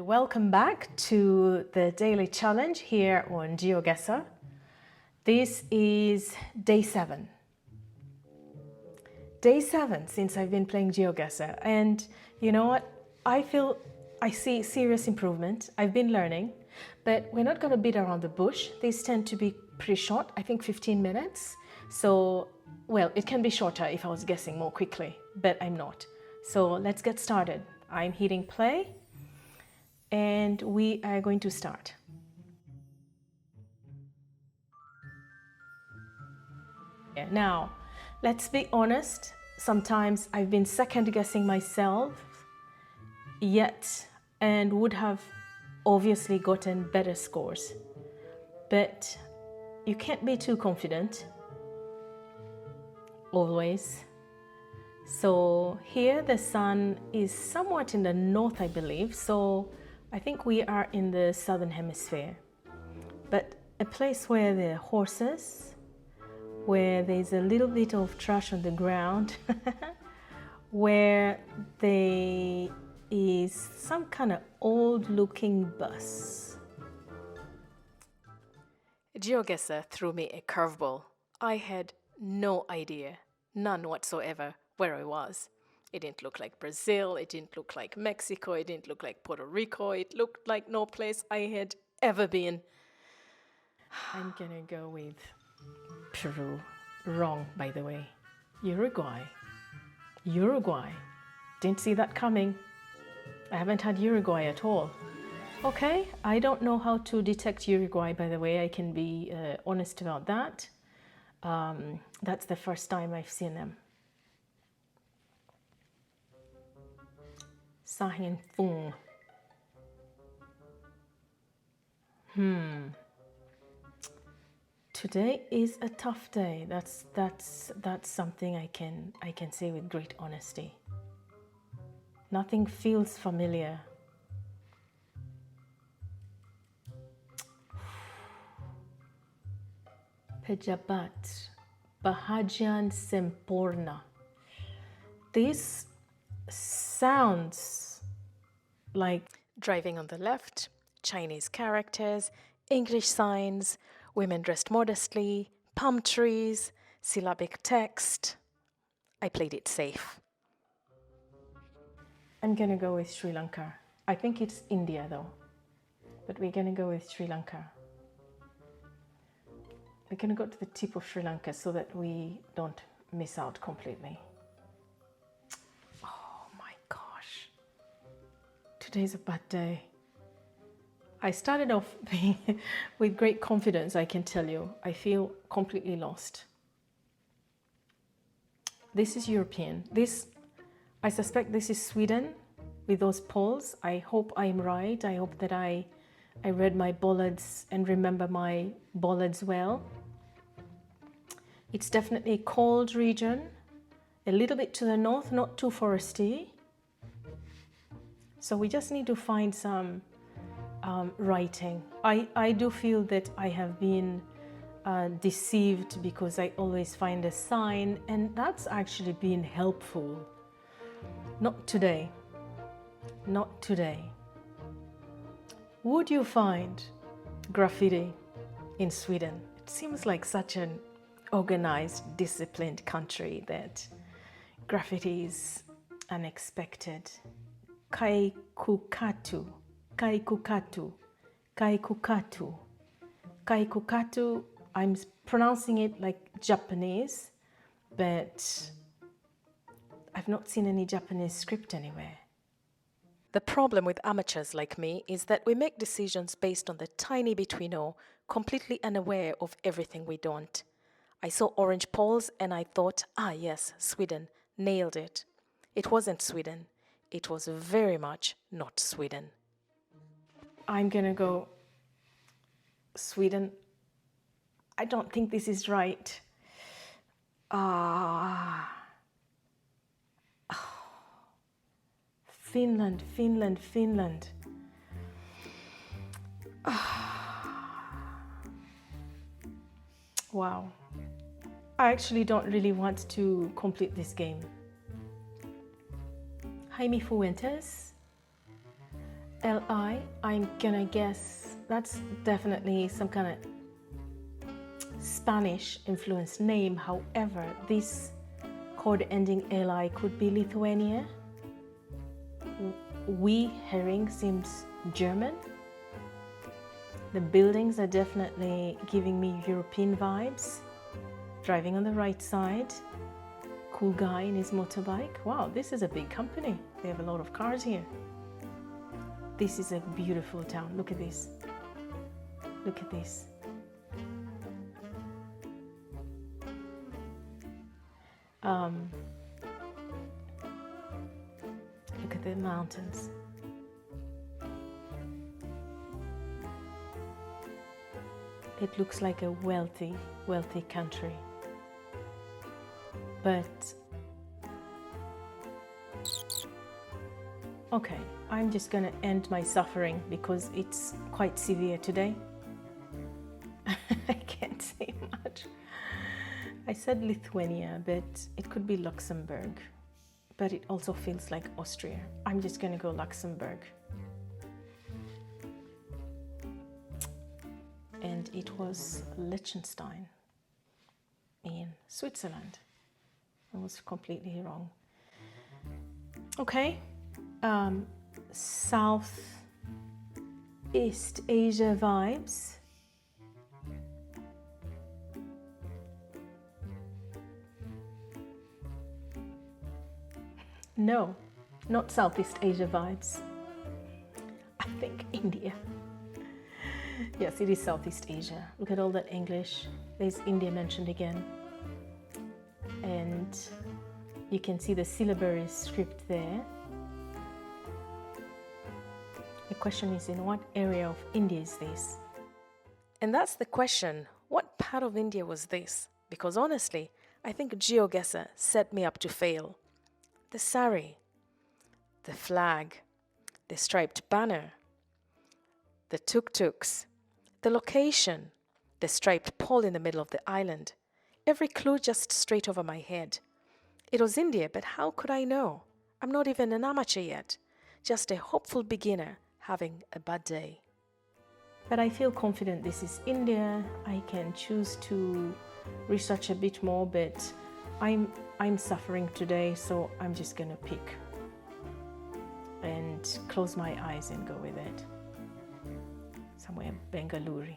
welcome back to the daily challenge here on GeoGuessr. This is day 7. Day 7 since I've been playing GeoGuessr, and you know what? I see serious improvement. I've been learning, but we're not going to beat around the bush. These tend to be pretty short, I think 15 minutes. So, well, it can be shorter if I was guessing more quickly, but I'm not. So let's get started. I'm hitting play and we are going to start. Now, let's be honest. Sometimes I've been second guessing myself yet and would have obviously gotten better scores. But you can't be too confident always. So here the sun is somewhat in the north, I believe. So I think we are in the southern hemisphere. But a place where there are horses, where there's a little bit of trash on the ground, where there is some kind of old-looking bus. GeoGuessr threw me a curveball. I had no idea, none whatsoever, where I was. It didn't look like Brazil, it didn't look like Mexico, it didn't look like Puerto Rico, it looked like no place I had ever been. I'm gonna go with Peru. Wrong, by the way. Uruguay. Didn't see that coming. I haven't had Uruguay at all. Okay, I don't know how to detect Uruguay, by the way. I can be honest about that. That's the first time I've seen them. Sahin Fung. Today is a tough day. That's something I can say with great honesty. Nothing feels familiar. Pejabat, Bahagian Semporna. This sounds like driving on the left, Chinese characters, English signs, women dressed modestly, palm trees, syllabic text. I played it safe. I'm gonna go with Sri Lanka. I think it's India though, but we're gonna go with Sri Lanka. We're gonna go to the tip of Sri Lanka so that we don't miss out completely. Oh my gosh. Today's a bad day. I started off with great confidence, I can tell you. I feel completely lost. This is European. I suspect this is Sweden with those poles. I hope I'm right. I hope that I read my bollards and remember my bollards well. It's definitely a cold region, a little bit to the north, not too foresty. So we just need to find some writing. I do feel that I have been deceived because I always find a sign, and that's actually been helpful. Not today. Not today. Would you find graffiti in Sweden? It seems like such an organized, disciplined country that graffiti is unexpected. Kaikukatu. Kaikukatu. Kaikukatu. Kaikukatu. I'm pronouncing it like Japanese, but I've not seen any Japanese script anywhere. The problem with amateurs like me is that we make decisions based on the tiny bit we know, completely unaware of everything we don't. I saw orange poles and I thought, yes, Sweden, nailed it. It wasn't Sweden. It was very much not Sweden. I'm gonna go Sweden. I don't think this is right. Finland. Wow. I actually don't really want to complete this game. Jaime Fuentes. Li, I'm gonna guess that's definitely some kind of Spanish influenced name. However, this chord ending Li could be Lithuania. We herring seems German. The buildings are definitely giving me European vibes. Driving on the right side. Cool guy in his motorbike. Wow, this is a big company. They have a lot of cars here. This is a beautiful town. Look at this. Look at this. Look at the mountains. It looks like a wealthy country. But okay, I'm just gonna end my suffering because it's quite severe today. I can't say much. I said Lithuania, but it could be Luxembourg. But it also feels like Austria. I'm just gonna go Luxembourg. And it was Liechtenstein in Switzerland. I was completely wrong. Okay, Southeast Asia vibes. No, not Southeast Asia vibes. I think India. Yes, it is Southeast Asia. Look at all that English. There's India mentioned again. And you can see the syllabary script there. The question is, in what area of India is this? And that's the question. What part of India was this? Because honestly, I think GeoGuessr set me up to fail. The sari, the flag, the striped banner, the tuk-tuks, the location, the striped pole in the middle of the island. Every clue just straight over my head. It was India, but how could I know? I'm not even an amateur yet, just a hopeful beginner having a bad day. But I feel confident this is India. I can choose to research a bit more, but I'm suffering today, so I'm just gonna pick and close my eyes and go with it. Somewhere Bengaluru.